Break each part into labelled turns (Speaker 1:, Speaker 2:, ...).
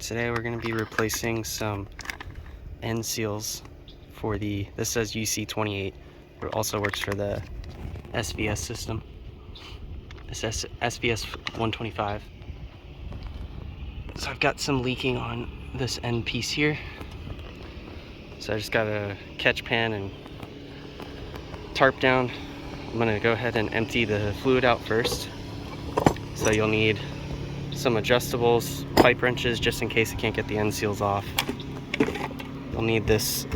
Speaker 1: Today we're going to be replacing some end seals for this says UC128, but it also works for the SVS system. It says SVS 125. So I've got some leaking on this end piece here. So I just got a catch pan and tarp down. I'm going to go ahead and empty the fluid out first. So you'll need some adjustables, pipe wrenches, just in case you can't get the end seals off. You'll need this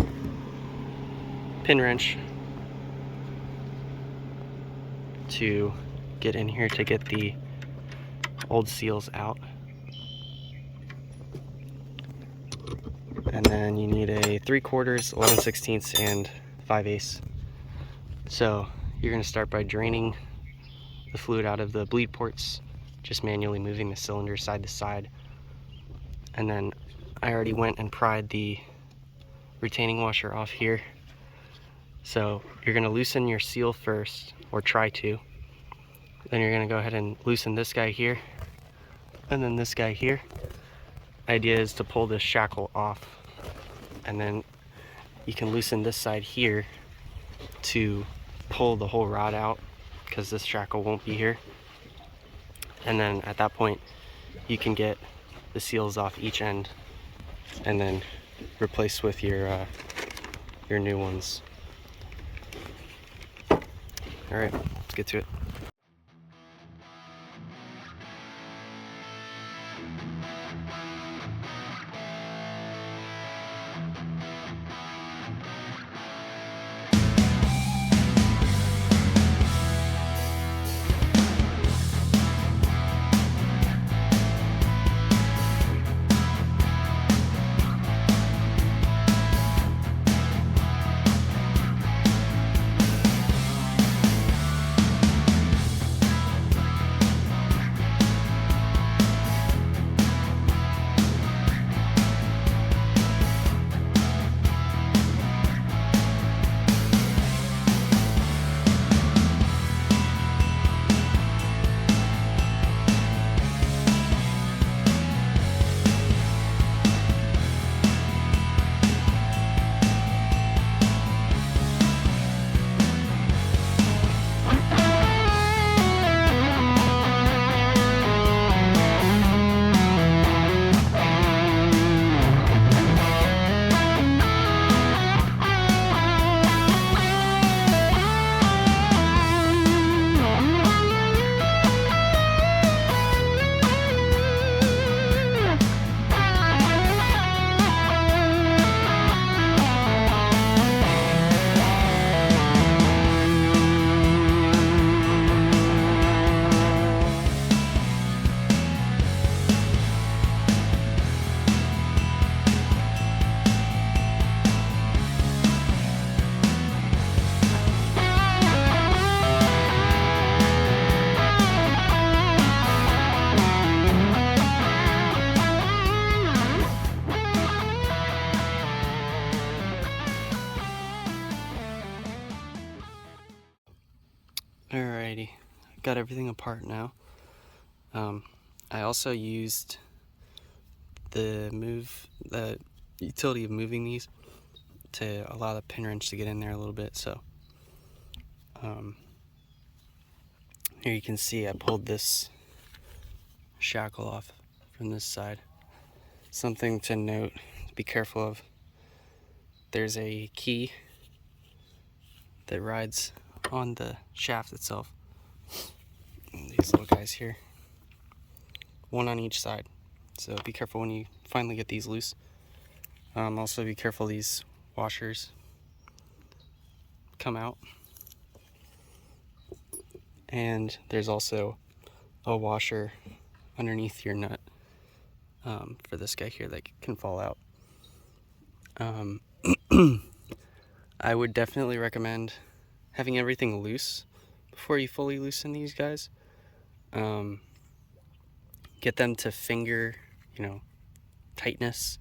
Speaker 1: pin wrench to get in here to get the old seals out. And then you need a 3/4, 11/16, and 5/8. So you're going to start by draining the fluid out of the bleed ports, just manually moving the cylinder side to side. And then I already went and pried the retaining washer off here. So you're going to loosen your seal first, or try to. Then you're going to go ahead and loosen this guy here, and then this guy here. Idea is to pull this shackle off, and then you can loosen this side here to pull the whole rod out, because this shackle won't be here. And then at that point you can get the seals off each end and then replace with your new ones. All right, let's get to it. Alrighty, got everything apart now. I also used the utility of moving these to allow the pin wrench to get in there a little bit. So here you can see I pulled this shackle off from this side. Something to note, to be careful of, there's a key that rides on the shaft itself. And these little guys here, one on each side, so be careful when you finally get these loose. Also be careful, these washers come out, and there's also a washer underneath your nut for this guy here that can fall out. I would definitely recommend having everything loose before you fully loosen these guys. Get them to finger, tightness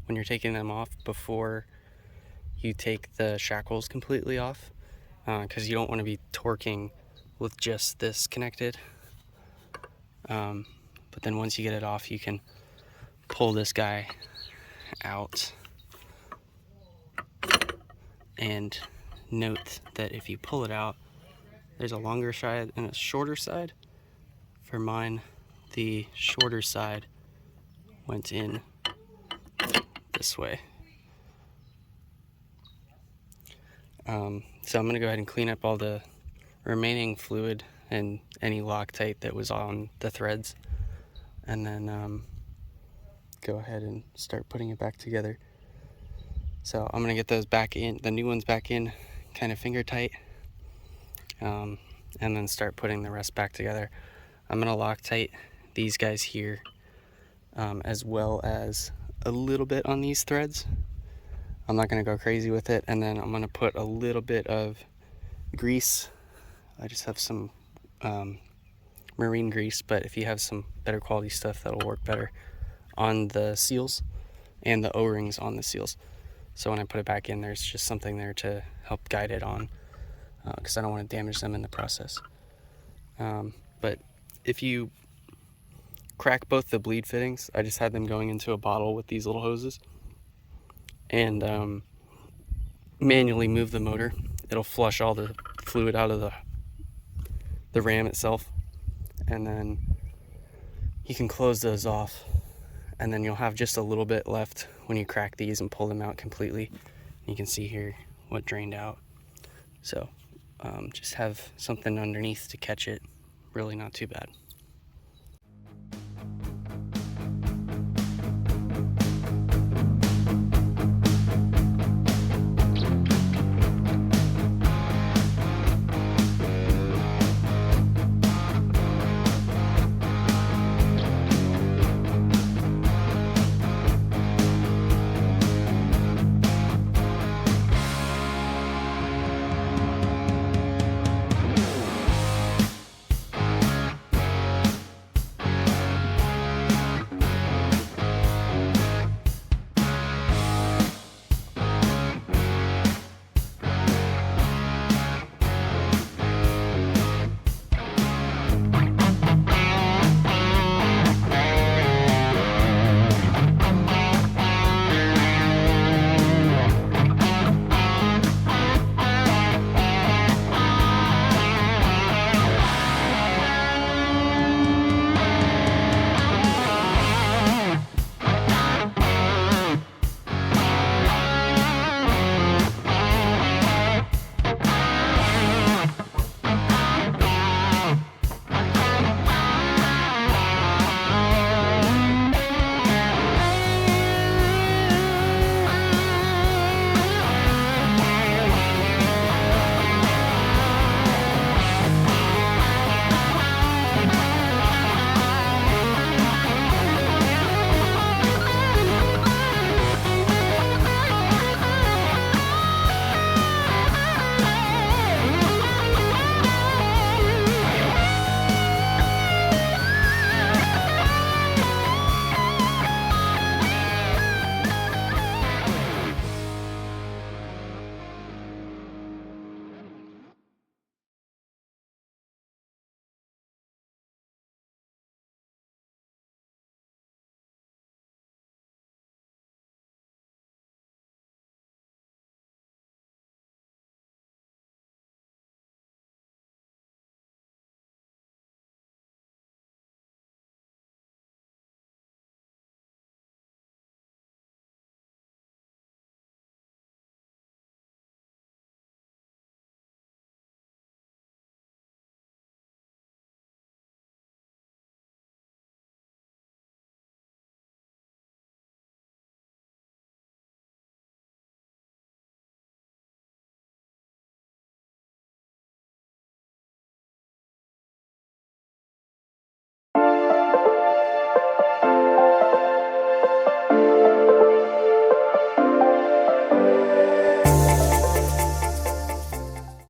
Speaker 1: when you're taking them off before you take the shackles completely off, because you don't want to be torquing with just this connected. But then once you get it off, you can pull this guy out. And note that if you pull it out, there's a longer side and a shorter side. For mine, the shorter side went in this way. So I'm going to go ahead and clean up all the remaining fluid and any Loctite that was on the threads, and then go ahead and start putting it back together. So I'm going to get those back in, the new ones back in kind of finger tight, and then start putting the rest back together. I'm going to Loctite these guys here, as well as a little bit on these threads. I'm not going to go crazy with it, and then I'm going to put a little bit of grease. I just have some marine grease, but if you have some better quality stuff, that'll work better on the seals and the O-rings on the seals. So when I put it back in, there's just something there to help guide it on, because I don't want to damage them in the process. But if you crack both the bleed fittings, I just had them going into a bottle with these little hoses, and manually move the motor. It'll flush all the fluid out of the ram itself, and then you can close those off, and then you'll have just a little bit left when you crack these and pull them out completely. You can see here what drained out. So just have something underneath to catch it. Really not too bad.